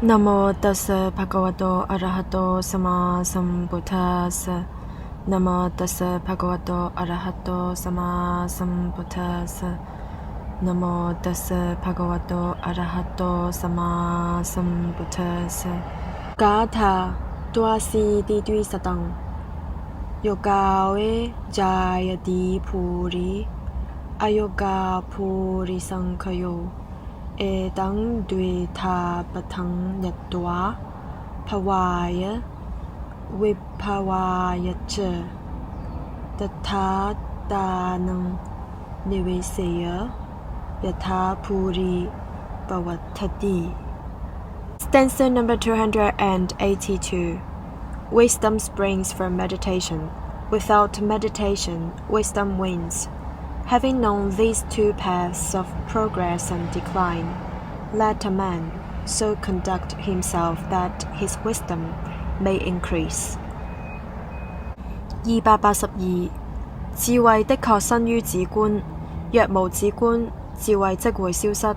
นะโมตัสสะภะคะวะโตอะระหะโตสัมมาสัมพุทธัสสะนะโมตัสสะภะคะวะโตอะระหะโตสัมมาสัมพุทธัสสะนะโมตัสสะภะคะวะโตอะระหะโตสัมมาสัมพุทธัสสะกาถาตัวสีติตุสตังโยกาเวจายติภูริอโยกาภูริสังคโยเอตังดุยทาปทังยัตวาภวายะวิภวายะเจตถาตานังนิเวเสยยถาภูริปวัตถติ Stanza number 282. Wisdom springs from meditation. Without meditation, wisdom wins. Having known these two paths of progress and decline, let a man so conduct himself that his wisdom may increase. 282. 智慧的確生於止觀，若無止觀，智慧即會消失。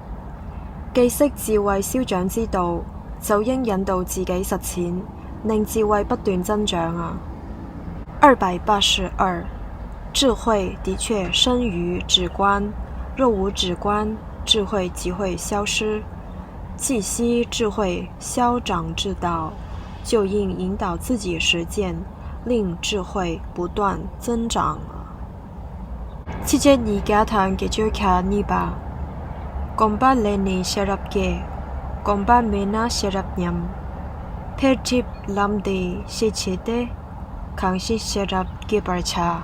既識智慧消長之道，就應引導自己實踐，令智慧不斷增長啊。282. 智慧的確生於止觀，若無止觀，智慧即會消失。既悉智慧消長之道，就應引導自己實踐，令智慧不斷增長。728 Gejuka Niba Gomba Leni Sharapke Gomba Mena Sharapnyam Pertip Lamde Shechete Kangshi Sharap Gebarcha